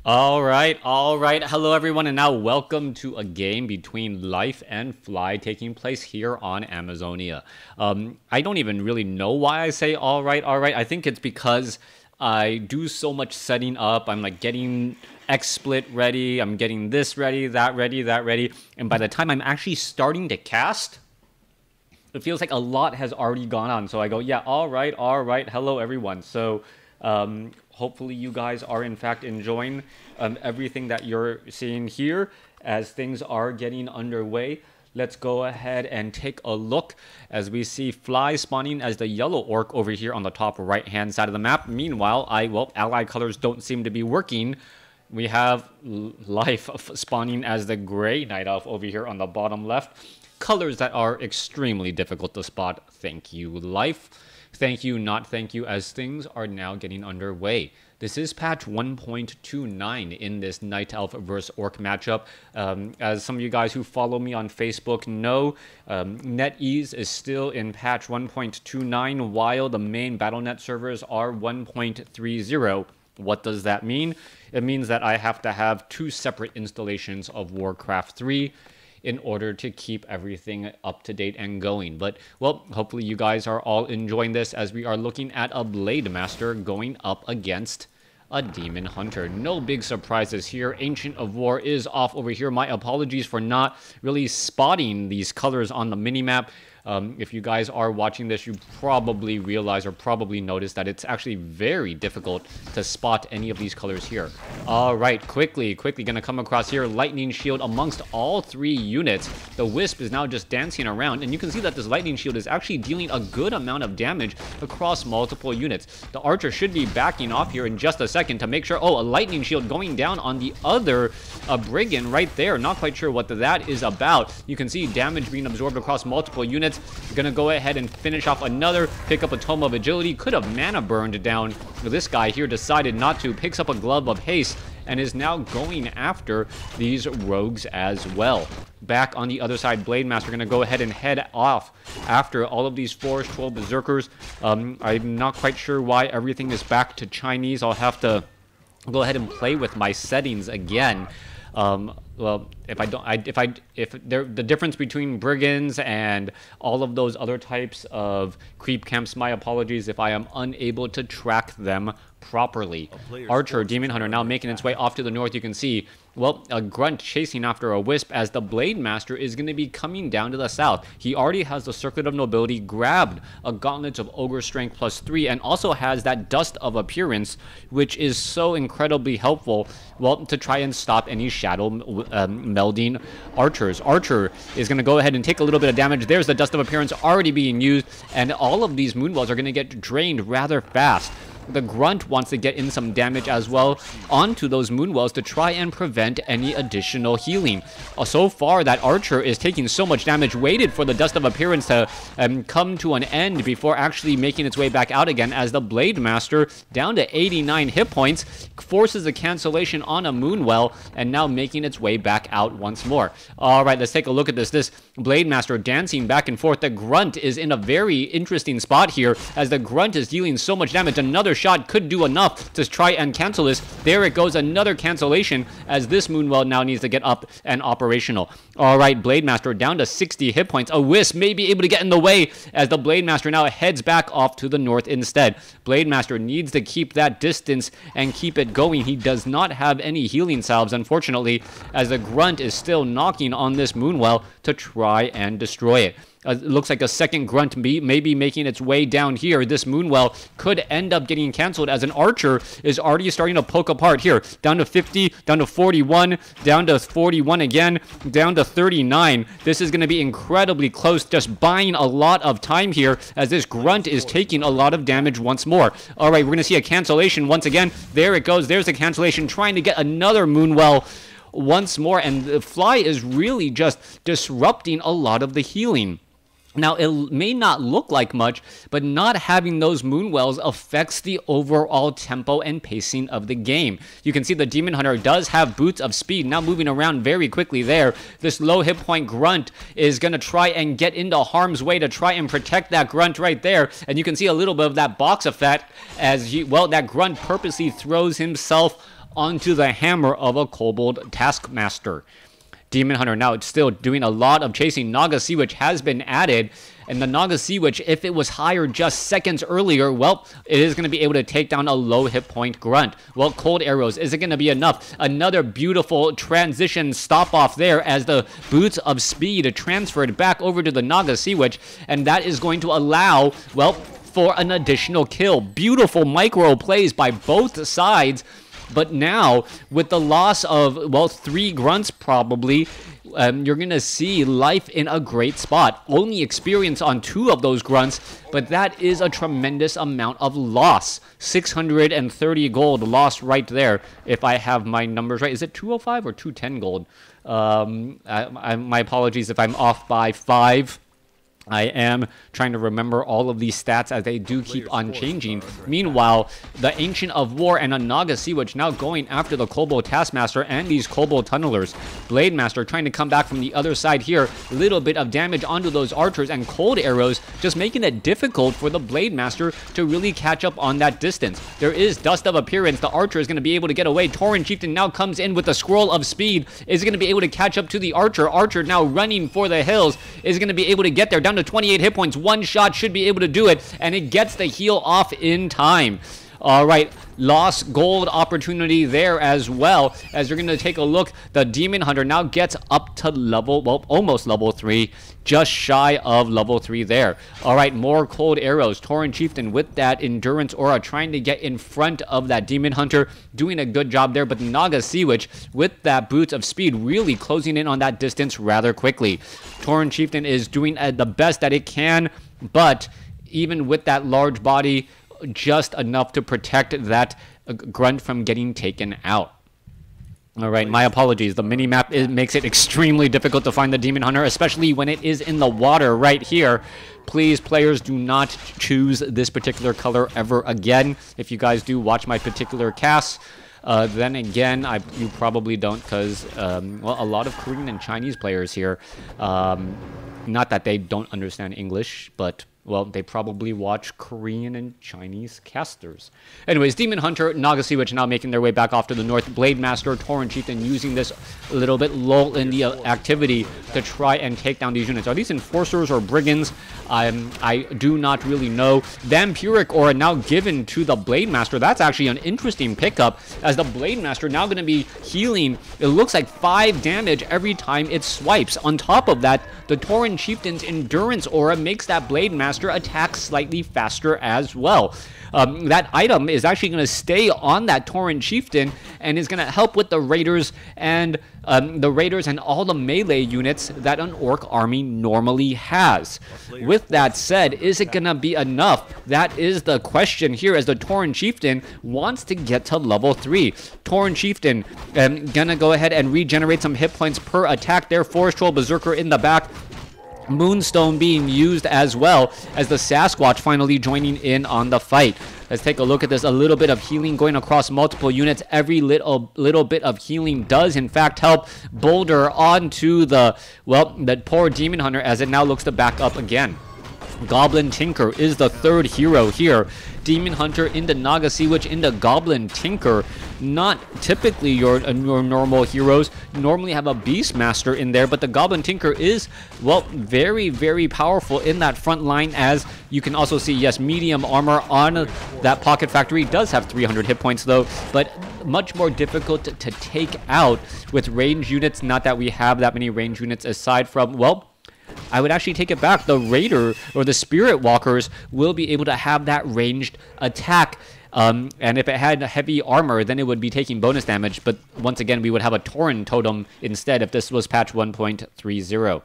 All right. Hello, everyone, and now welcome to a game between Life and Fly taking place here on Amazonia. I don't even really know why I say all right. I think it's because I do so much setting up. I'm like getting XSplit ready. I'm getting this ready, that ready. And by the time I'm actually starting to cast, it feels like a lot has already gone on. So I go, yeah, all right. Hello, everyone. So hopefully you guys are in fact enjoying everything that you're seeing here as things are getting underway. Let's go ahead and take a look as we see Fly spawning as the yellow orc over here on the top right hand side of the map. Meanwhile, ally colors don't seem to be working. We have Life spawning as the gray night elf over here on the bottom left. Colors that are extremely difficult to spot. Thank you, Life. Thank you, not thank you, as things are now getting underway. This is patch 1.29 in this Night Elf versus Orc matchup. As some of you guys who follow me on Facebook know, NetEase is still in patch 1.29 while the main BattleNet servers are 1.30. What does that mean? It means that I have to have two separate installations of WarCraft 3 in order to keep everything up to date and going. But, well, hopefully you guys are all enjoying this as we are looking at a Blade Master going up against a Demon Hunter. No big surprises here. Ancient of War is off over here. My apologies for not really spotting these colors on the minimap. If you guys are watching this, you probably realize or probably notice that it's actually very difficult to spot any of these colors here. All right, quickly gonna come across here. Lightning Shield amongst all three units. The Wisp is now just dancing around, and you can see that this Lightning Shield is actually dealing a good amount of damage across multiple units. The Archer should be backing off here in just a second to make sure. Oh, a Lightning Shield going down on the other Brigand right there. Not quite sure what that is about. You can see damage being absorbed across multiple units. Gonna go ahead and finish off another, pick up a Tome of Agility. Could have mana burned down. This guy here decided not to. Picks up a Glove of Haste and is now going after these rogues as well. Back on the other side, Blade Master gonna go ahead and head off after all of these Forest Troll Berserkers. I'm not quite sure why everything is back to Chinese. I'll have to go ahead and play with my settings again. Well, if the difference between brigands and all of those other types of creep camps, my apologies if I am unable to track them properly. Archer, Demon Hunter now making its way off to the north. You can see, well, a Grunt chasing after a Wisp as the Blade Master is going to be coming down to the south. He already has the Circlet of Nobility, grabbed a Gauntlet of Ogre Strength +3, and also has that Dust of Appearance, which is so incredibly helpful, well, to try and stop any shadow melding archers. Archer is going to go ahead and take a little bit of damage. There's the Dust of Appearance already being used, and all of these Moonwells are going to get drained rather fast. The Grunt wants to get in some damage as well onto those Moonwells to try and prevent any additional healing. So far, that Archer is taking so much damage, waited for the Dust of Appearance to come to an end before actually making its way back out again, as the Blade Master, down to 89 hit points, forces a cancellation on a Moonwell, and now making its way back out once more. All right, let's take a look at this. This Blade Master dancing back and forth. The Grunt is in a very interesting spot here, as the Grunt is dealing so much damage. Another shot could do enough to try and cancel this. There it goes, another cancellation, as this Moonwell now needs to get up and operational. All right, Blade Master down to 60 hit points. A Wisp may be able to get in the way, as the Blade Master now heads back off to the north instead. Blade Master needs to keep that distance and keep it going. He does not have any healing salves, unfortunately, as the Grunt is still knocking on this Moonwell to try and destroy it. It looks like a second Grunt may be making its way down here. This Moonwell could end up getting canceled, as an Archer is already starting to poke apart here. Down to 50, down to 41, down to 41 again, down to 39. This is going to be incredibly close, just buying a lot of time here, as this Grunt is taking a lot of damage once more. All right, we're going to see a cancellation once again. There it goes. There's a cancellation, trying to get another Moonwell once more, and the Fly is really just disrupting a lot of the healing. Now, it may not look like much, but not having those Moonwells affects the overall tempo and pacing of the game. You can see the Demon Hunter does have Boots of Speed, now moving around very quickly there. This low hit point Grunt is going to try and get into harm's way to try and protect that Grunt right there. And you can see a little bit of that box effect as, that Grunt purposely throws himself onto the hammer of a Kobold Taskmaster. Demon Hunter now still doing a lot of chasing. Naga Sea Witch has been added, and the Naga Sea Witch, if it was higher just seconds earlier, well, it is going to be able to take down a low hit point Grunt. Well, Cold Arrows, is it going to be enough? Another beautiful transition stop off there as the Boots of Speed transferred back over to the Naga Sea Witch, and that is going to allow, well, for an additional kill. Beautiful micro plays by both sides. But now, with the loss of, well, 3 grunts probably, you're going to see life in a great spot. Only experience on 2 of those grunts, but that is a tremendous amount of loss. 630 gold lost right there, if I have my numbers right. Is it 205 or 210 gold? My apologies if I'm off by 5. I am trying to remember all of these stats as they do keep on changing. Meanwhile, the Ancient of War and a Naga Sea Witch now going after the Kobold Taskmaster and these Kobold Tunnelers. Blade Master trying to come back from the other side here. Little bit of damage onto those archers, and Cold Arrows just making it difficult for the Blade Master to really catch up on that distance. There is Dust of Appearance. The archer is going to be able to get away. Tauren Chieftain now comes in with the Scroll of Speed. Is going to be able to catch up to the archer. Archer now running for the hills. Is going to be able to get there down to 28 hit points. One shot should be able to do it, and it gets the heal off in time. All right, lost gold opportunity there as well, as you're going to take a look. The Demon Hunter now gets up to level, well, almost level 3, just shy of level 3 there. All right, more Cold Arrows. Tauren Chieftain with that Endurance Aura trying to get in front of that Demon Hunter, doing a good job there, but the Naga Sea Witch with that Boots of Speed really closing in on that distance rather quickly. Tauren Chieftain is doing the best that it can, but even with that large body, just enough to protect that Grunt from getting taken out. All right, my apologies. The mini-map makes it extremely difficult to find the Demon Hunter, especially when it is in the water right here. Please, players, do not choose this particular color ever again. If you guys do watch my particular casts, then again, you probably don't, because, well, a lot of Korean and Chinese players here, not that they don't understand English, but, well, they probably watch Korean and Chinese casters. Anyways, Demon Hunter, Naga Sea Witch now making their way back off to the north. Blade Master, Tauren Chieftain using this little bit lull in the activity to try and take down these units. Are these Enforcers or Brigands? I do not really know. Vampiric Aura now given to the Blade Master. That's actually an interesting pickup, as the Blade Master now going to be healing, it looks like 5 damage every time it swipes. On top of that, the Tauren Chieftain's Endurance Aura makes that Blade Master attack slightly faster as well. That item is actually going to stay on that Tauren Chieftain and is going to help with the Raiders and all the melee units that an Orc army normally has. With that said, is it going to be enough? That is the question here, as the Tauren Chieftain wants to get to level 3. Tauren Chieftain going to go ahead and regenerate some hit points per attack there. Forest Troll Berserker in the back. Moonstone being used as well, as the Sasquatch finally joining in on the fight. Let's take a look at this. A little bit of healing going across multiple units. Every little bit of healing does in fact help boulder onto the poor Demon Hunter, as it now looks to back up again. Goblin Tinker is the third hero here. Demon Hunter into Naga Sea Witch into Goblin Tinker. Not typically your normal heroes. Normally have a Beastmaster in there, but the Goblin Tinker is, well, very, very powerful in that front line, as you can also see, yes, medium armor on that Pocket Factory. Does have 300 hit points though, but much more difficult to take out with range units. Not that we have that many range units aside from, well, I would actually take it back. The Raider or the Spirit Walkers will be able to have that ranged attack. And if it had heavy armor, then it would be taking bonus damage. But once again, we would have a Tauren Totem instead if this was patch 1.30.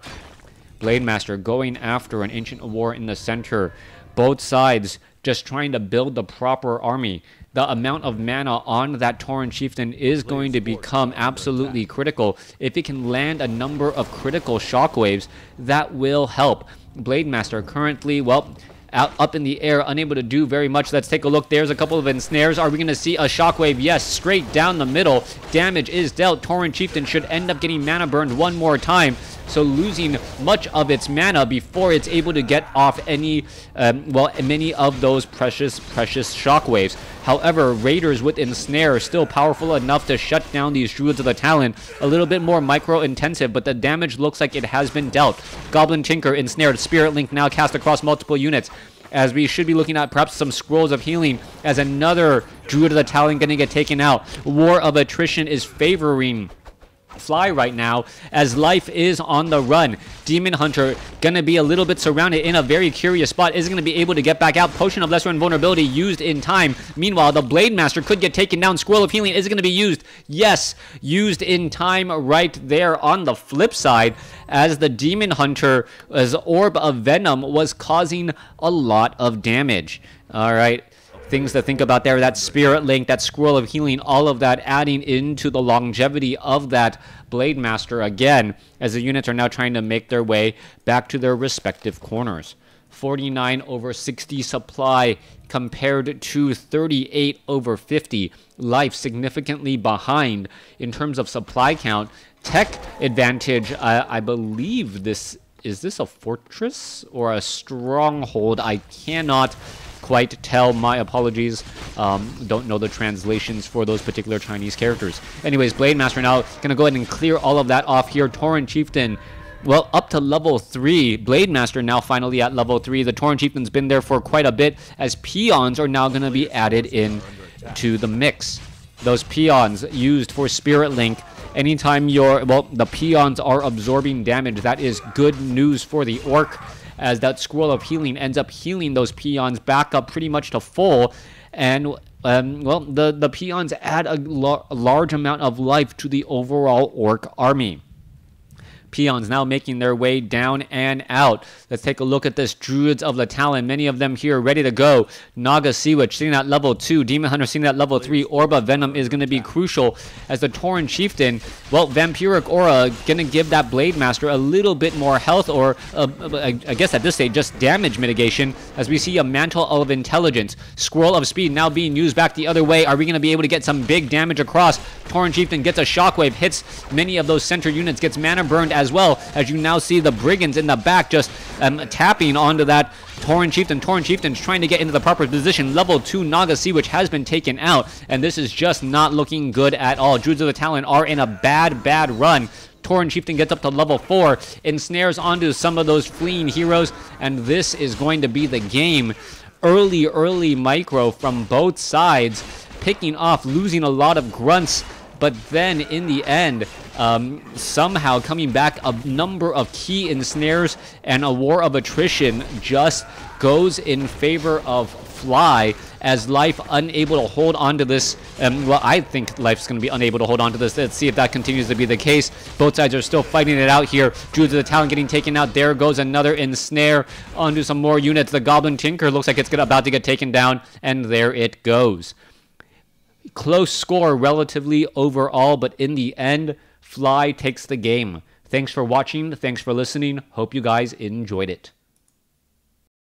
Blade Master going after an Ancient War in the center. Both sides just trying to build the proper army. The amount of mana on that Tauren Chieftain is going to become absolutely critical. If it can land a number of critical shockwaves, that will help. Blade Master currently, well, up in the air, unable to do very much. Let's take a look. There's a couple of ensnares. Are we going to see a shockwave? Yes, straight down the middle. Damage is dealt. Tauren Chieftain should end up getting mana burned one more time, so losing much of its mana before it's able to get off any, well, many of those precious shockwaves. However, Raiders with Ensnare are still powerful enough to shut down these Druids of the Talon. A little bit more micro-intensive, but the damage looks like it has been dealt. Goblin Tinker ensnared. Spirit Link now cast across multiple units, as we should be looking at perhaps some Scrolls of Healing as another Druid of the Talon going to get taken out. War of Attrition is favoring Fly right now, as Life is on the run. Demon Hunter gonna be a little bit surrounded in a very curious spot. Isn't gonna be able to get back out. Potion of Lesser Invulnerability used in time. Meanwhile, the Blade Master could get taken down. Scroll of Healing is gonna be used. Yes, used in time right there. On the flip side, as the Demon Hunter's Orb of Venom was causing a lot of damage. All right. Things to think about there, that Spirit Link, that Scroll of Healing, all of that adding into the longevity of that Blade Master again, as the units are now trying to make their way back to their respective corners. 49 over 60 supply compared to 38 over 50. Life significantly behind in terms of supply count. Tech advantage, I believe is this a fortress or a stronghold? I cannot quite tell. My apologies. Don't know the translations for those particular Chinese characters. Anyways, Blade Master now going to go ahead and clear all of that off here. Tauren Chieftain, well, up to level 3. Blade Master now finally at level 3. The Tauren Chieftain's been there for quite a bit, as peons are now going to be added in to the mix. Those peons used for Spirit Link. Anytime the peons are absorbing damage, that is good news for the Orc, as that Scroll of Healing ends up healing those peons back up pretty much to full. And, well, the peons add a large amount of life to the overall Orc army. Peons now making their way down and out. Let's take a look at this. Druids of the Talon, many of them here ready to go. Naga Sea Witch sitting at level 2. Demon Hunter sitting at level 3. Orb of Venom is going to be crucial, as the Tauren Chieftain, well, Vampiric Aura going to give that Blade Master a little bit more health, or I guess at this stage just damage mitigation, as we see a Mantle of Intelligence. Scroll of Speed now being used back the other way. Are we going to be able to get some big damage across? Tauren Chieftain gets a shockwave, hits many of those center units, gets mana burned as well, as you now see the Brigands in the back just tapping onto that Tauren Chieftain. Tauren Chieftain's trying to get into the proper position. Level 2 Naga Sea Witch has been taken out, and this is just not looking good at all. Druids of the Talon are in a bad run. Tauren Chieftain gets up to level 4, ensnares onto some of those fleeing heroes, and this is going to be the game. Early micro from both sides, picking off, losing a lot of grunts, but then in the end, somehow coming back. A number of key ensnares and a War of Attrition just goes in favor of Fly, as Life unable to hold on to this. Well, I think Life's going to be unable to hold on to this. Let's see if that continues to be the case. Both sides are still fighting it out here. Druids of the Talon getting taken out. There goes another ensnare onto some more units. The Goblin Tinker looks like it's about to get taken down, and there it goes. Close score relatively overall, but in the end, Fly takes the game. Thanks for watching. Thanks for listening. Hope you guys enjoyed it.